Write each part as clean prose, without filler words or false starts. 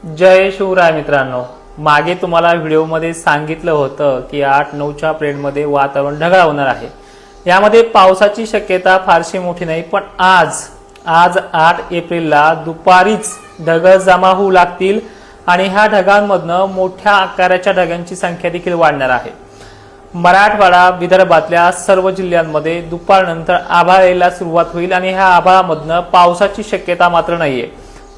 जय शिवराय मित्रांनो, मागे तुम्हाला व्हिडिओमध्ये सांगितलं होतं की 8-9च्या पिरियडमध्ये वातावरण ढगाळ होणार आहे। यामध्ये पावसाची शक्यता फारशी मोठी नाही, पण आज 8 एप्रिलला दुपारीच ढग जमा होऊ लागतील आणि ह्या ढगांमधनं मोठ्या आकाराच्या ढगांची संख्या देखील वाढणार आहे। मराठवाडा विदर्भातल्या सर्व जिल्ह्यांमध्ये दुपारनंतर आभाळ यायला सुरुवात होईल आणि ह्या आभाळामधनं पावसाची शक्यता मात्र नाहीये।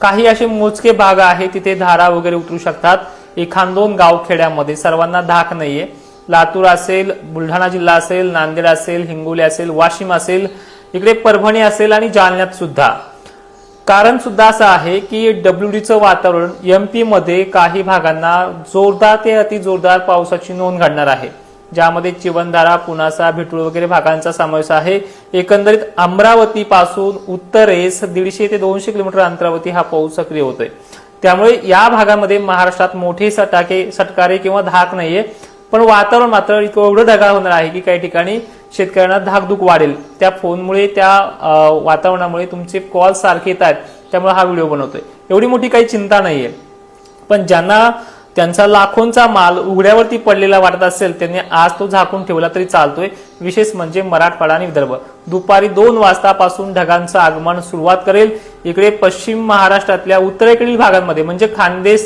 काही असे मोजके भाग आहे तिथे धारा वगैरे उतरू शकतात। एखाद दोन गावखेड्यामध्ये सर्वांना धाक नाहीये। लातूर असेल, बुलढाणा जिल्हा असेल, नांदेड असेल, हिंगोली असेल, वाशिम असेल, इकडे परभणी असेल आणि जालन्यात सुद्धा। कारण सुद्धा असं आहे की डब्ल्यूडीचं वातावरण एमपी मध्ये काही भागांना जोरदार ते अति जोरदार पावसाची नोंद घडणार आहे, ज्यामध्ये चिवंदारा, पुनासा, भिटूळ वगैरे भागांचा समावेश आहे। एकंदरीत अमरावती पासून उत्तरेस 150 ते 200 किलोमीटर अंतरावरती हा पाऊस सक्रिय होतोय। त्यामुळे या भागामध्ये महाराष्ट्रात मोठे सटकारे किंवा धाक नाहीये, पण वातावरण मात्र एवढं ढगाळ होणार आहे की काही ठिकाणी शेतकऱ्यांना धाकधूक वाढेल। त्या फोनमुळे, त्या वातावरणामुळे तुमचे कॉल सारखे येत आहेत, त्यामुळे हा व्हिडिओ बनवतोय। एवढी मोठी काही चिंता नाहीये, पण ज्यांना त्यांचा लाखोंचा माल उघड्यावरती पडलेला वाटत असेल त्यांनी आज तो झाकून ठेवला तरी चालतोय। विशेष म्हणजे मराठवाडा आणि विदर्भ दुपारी 2 वाजतापासून ढगांचं आगमन सुरुवात करेल। इकडे पश्चिम महाराष्ट्रातल्या उत्तरेकडील भागांमध्ये म्हणजे खानदेश,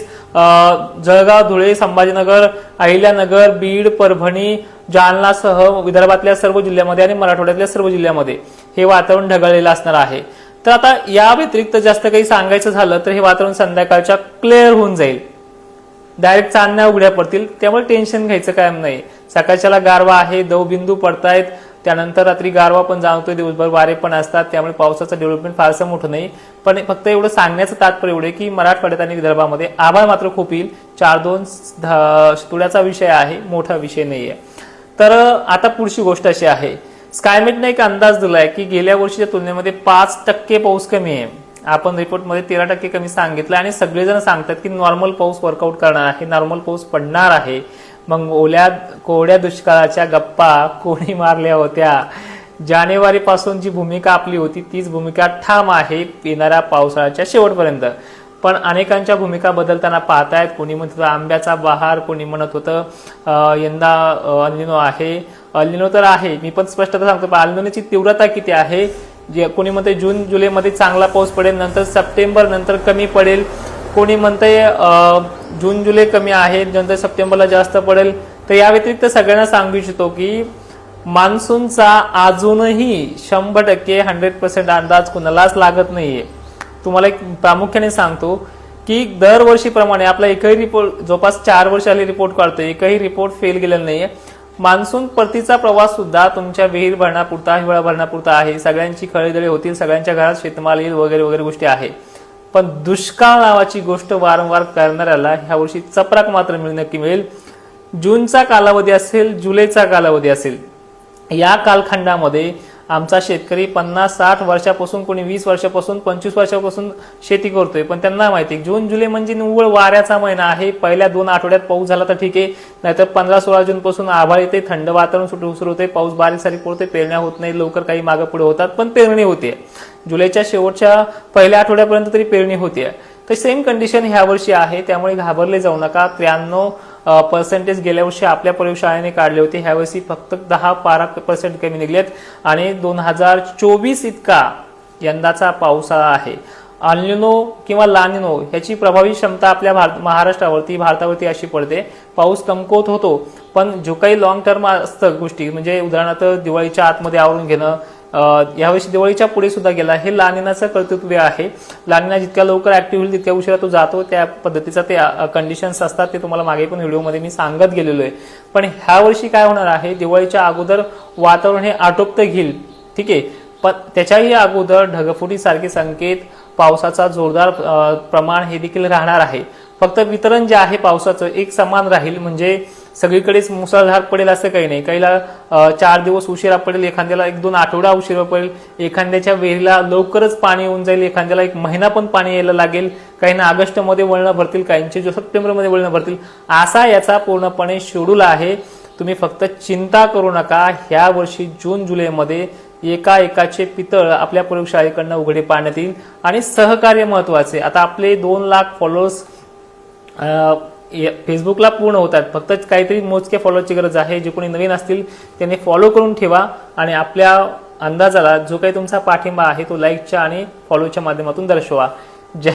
जळगाव, धुळे, संभाजीनगर, अहिल्यानगर, बीड, परभणी, जालनासह विदर्भातल्या सर्व जिल्ह्यामध्ये आणि मराठवाड्यातल्या सर्व जिल्ह्यामध्ये हे वातावरण ढगाळलेलं असणार आहे। तर आता या व्यतिरिक्त जास्त काही सांगायचं झालं तर हे वातावरण संध्याकाळच्या क्लिअर होऊन जाईल, डायरेक्ट चांदण्या उघड्या पडतील, त्यामुळे टेन्शन घ्यायचं कायम नाही। सकाळच्याला गारवा आहे, दवबिंदू पडतायत, त्यानंतर रात्री गारवा पण जाणवतोय, दिवसभर वारे पण असतात, त्यामुळे पावसाचं डेव्हलपमेंट फारसं मोठं नाही। पण फक्त एवढं सांगण्याचं तात्पर्य एवढे की मराठवाड्यात आणि विदर्भामध्ये आभाळ मात्र खूप येईल। 4-2 तुड्याचा विषय आहे, मोठा विषय नाहीये। तर आता पुढची गोष्ट अशी आहे, स्कायमेटने एक अंदाज दिलाय की गेल्या वर्षीच्या तुलनेमध्ये 5% पाऊस कमी आहे। आपण रिपोर्टमध्ये 13% कमी सांगितलं आणि सगळेजण सांगतात की नॉर्मल पाऊस वर्कआउट करणार आहे, नॉर्मल पाऊस पडणार आहे। मग कोरड्या दुष्काळाच्या गप्पा कोणी मारल्या होत्या? जानेवारी पासून जी भूमिका आपली होती तीच भूमिका ठाम आहे येणाऱ्या पावसाळ्याच्या शेवटपर्यंत। पण अनेकांच्या भूमिका बदलताना पाहतायत। कोणी म्हणत होतं आंब्याचा बहार, कोणी म्हणत होतं यंदा अल्निनो आहे। अल्निनो तर आहे, मी पण स्पष्टता सांगतो, पण अल्निनोची तीव्रता किती आहे? जे कोणी म्हणते जून जुलैमध्ये चांगला पाऊस पडेल, नंतर सप्टेंबर नंतर कमी पडेल, कोणी म्हणते जून जुलै कमी आहे, नंतर सप्टेंबरला जास्त पडेल। तर या व्यतिरिक्त सगळ्यांना सांगू इच्छितो की मान्सूनचा अजूनही 100% 100% अंदाज कुणालाच लागत नाहीये। तुम्हाला एक प्रामुख्याने सांगतो की दरवर्षीप्रमाणे आपला एकही रिपोर्ट जवळपास 4 वर्ष आले रिपोर्ट काढतोय, एकही रिपोर्ट फेल गेलेला नाहीये। मान्सून परतीचा प्रवास सुद्धा तुमच्या विहीर भरण्यापुरता, हिवाळा भरण्यापुरता आहे। सगळ्यांची खळेदळे होतील, सगळ्यांच्या घरात शेतमाल येईल वगैरे वगैरे गोष्टी आहे। पण दुष्काळ नावाची गोष्ट वारंवार करणाऱ्याला ह्या वर्षी चपराक मात्र नक्की मिळेल। जूनचा कालावधी असेल, जुलैचा कालावधी असेल, या कालखंडामध्ये आमचा शेतकरी 50-60 वर्षापासून, कोणी 20 वर्षापासून, 25 वर्षापासून शेती करतोय, पण त्यांना माहिती जून जुलै म्हणजे निव्वळ वाऱ्याचा महिना आहे। पहिल्या 2 आठवड्यात पाऊस झाला तर ठीक आहे, नाहीतर 15-16 जून पासून आभाळ येते, थंड वातावरण सुरू होते, पाऊस बारीक सारीक पडतोय, पेरण्या होत नाही लवकर, काही मागे पुढे होतात, पण पेरणी होते। जुलैच्या शेवटच्या पहिल्या आठवड्यापर्यंत तरी पेरणी होते। तर सेम कंडिशन ह्या वर्षी आहे, त्यामुळे घाबरले जाऊ नका। 93% गेल्या वर्षी आपल्या प्रयोगशाळेने काढले होते, ह्या वर्षी फक्त 10-12% कमी निघलेत आणि 2024 इतका यंदाचा पावसाळा आहे। अल्निनो किंवा लानिनो ह्याची प्रभावी क्षमता आपल्या महाराष्ट्रावरती, भारतावरती अशी पडते, पाऊस कमकुवत होतो, पण जो काही लॉंग टर्म असतं गोष्टी, म्हणजे उदाहरणार्थ दिवाळीच्या आतमध्ये आवरून घेणं, यावर्षी दिवाळीच्या पुढे सुद्धा गेला, हे लानिनाचं कर्तृत्व आहे। लानिना जितक्या लवकर ऍक्टिव्ह होईल तितक्या उशिरा तो जातो, त्या पद्धतीचा ते कंडिशन्स असतात, ते तुम्हाला मागे पण व्हिडिओमध्ये मी सांगत गेलेलो आहे। पण ह्या वर्षी काय होणार आहे, दिवाळीच्या अगोदर वातावरण हे आटोपतं घेईल, ठीक आहे, पण त्याच्याही अगोदर ढगफुटीसारखे संकेत, पावसाचा जोरदार प्रमाण हे देखील राहणार आहे। फक्त वितरण जे आहे पावसाचं एक समान राहील, म्हणजे सगळीकडेच मुसळधार पडेल असं काही नाही। काहीला 4 दिवस उशिरा पडेल, एखाद्याला 1-2 आठवडा उशिरा पडेल, एखाद्याच्या विहिरीला लवकरच पाणी येऊन जाईल, एखाद्याला 1 महिना पण पाणी यायला लागेल, काहींना ऑगस्टमध्ये वळणं भरतील, काहींचे सप्टेंबरमध्ये वळणं भरतील, असा याचा पूर्णपणे शेड्यूल आहे। तुम्ही फक्त चिंता करू नका। ह्या वर्षी जून जुलैमध्ये एकाचे पितळ आपल्या प्रयोगशाळेकडनं उघडे पाडण्यात येईल आणि सहकार्य महत्वाचे। आता आपले 2 लाख फॉलोअर्स फेसबुकला पूर्ण होतात, फक्त काहीतरी मोजक्या फॉलोअरची गरज आहे. जे कोणी नवीन असतील त्यांनी फॉलो करून ठेवा आणि आपल्या अंदाजाला जो काही तुमचा पाठिंबा आहे तो लाईकच्या आणि फॉलोच्या माध्यमातून दर्शवा.